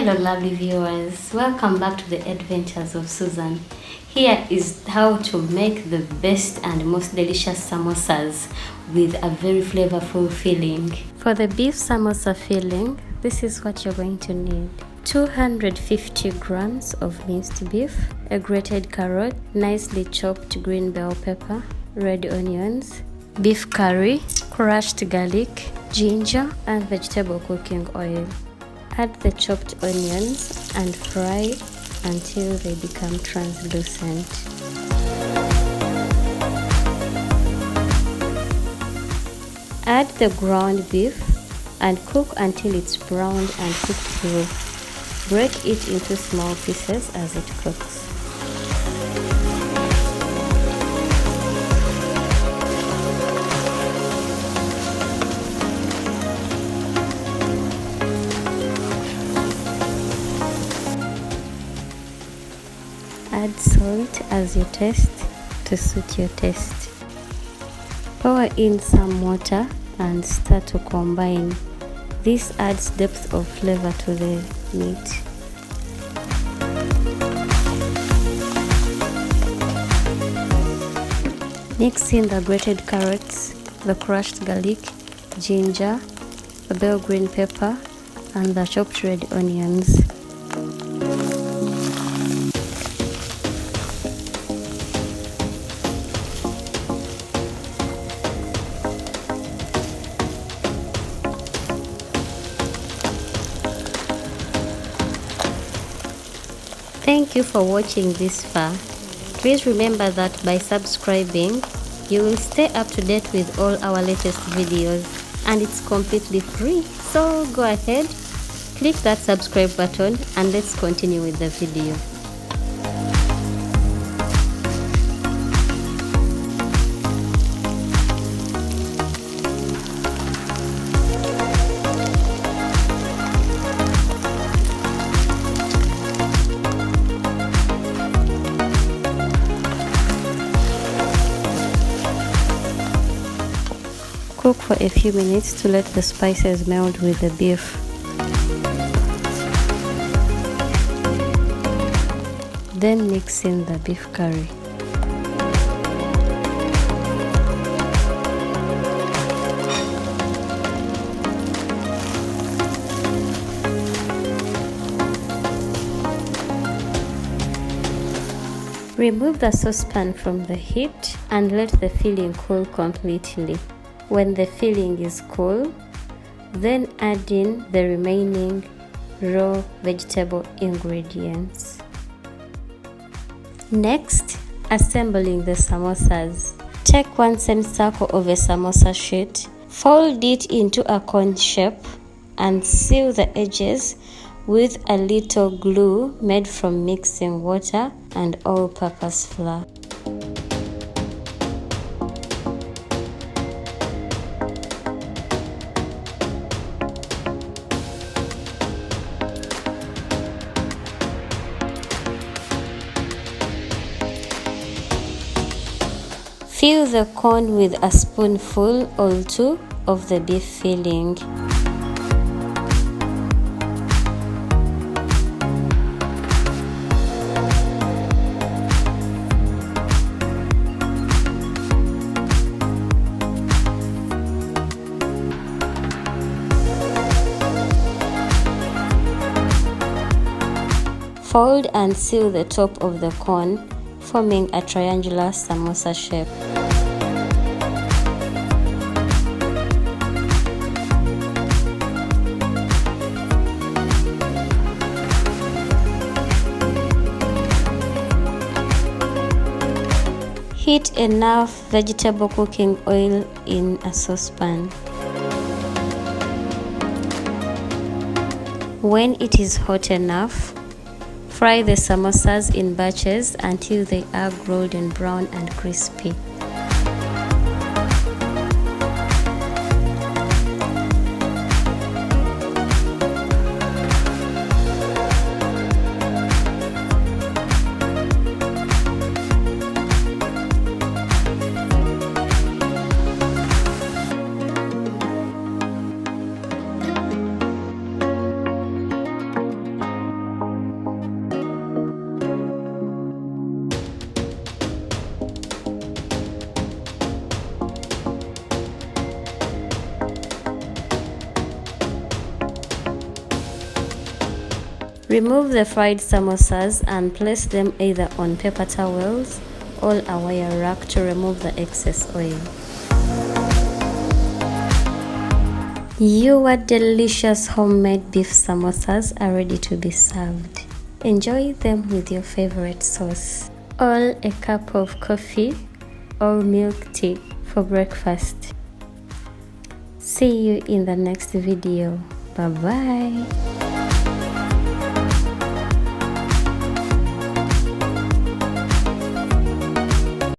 Hello lovely viewers, welcome back to the adventures of Susan. Here is how to make the best and most delicious samosas with a very flavorful filling. For the beef samosa filling, this is what you're going to need. 250 grams of minced beef, a grated carrot, nicely chopped green bell pepper, red onions, beef curry, crushed garlic, ginger, and vegetable cooking oil. Add the chopped onions and fry until they become translucent. Add the ground beef and cook until it's browned and cooked through. Break it into small pieces as it cooks. Add salt as you taste to suit your taste. Pour in some water and start to combine. This adds depth of flavor to the meat. Mix in the grated carrots, the crushed garlic, ginger, the bell green pepper, and the chopped red onions. Thank you for watching this far. Please remember that by subscribing, you will stay up to date with all our latest videos, and it's completely free. So go ahead, click that subscribe button, and let's continue with the video. Cook for a few minutes to let the spices meld with the beef. Then mix in the beef curry. Remove the saucepan from the heat and let the filling cool completely. When the filling is cool, then add in the remaining raw vegetable ingredients. Next, assembling the samosas. Take one semicircle of a samosa sheet, fold it into a cone shape, and seal the edges with a little glue made from mixing water and all-purpose flour. Fill the cone with a spoonful or two of the beef filling. Fold and seal the top of the cone, forming a triangular samosa shape. Heat enough vegetable cooking oil in a saucepan. When it is hot enough, fry the samosas in batches until they are golden brown and crispy. Remove the fried samosas and place them either on paper towels or a wire rack to remove the excess oil. Your delicious homemade beef samosas are ready to be served. Enjoy them with your favorite sauce or a cup of coffee or milk tea for breakfast. See you in the next video. Bye bye.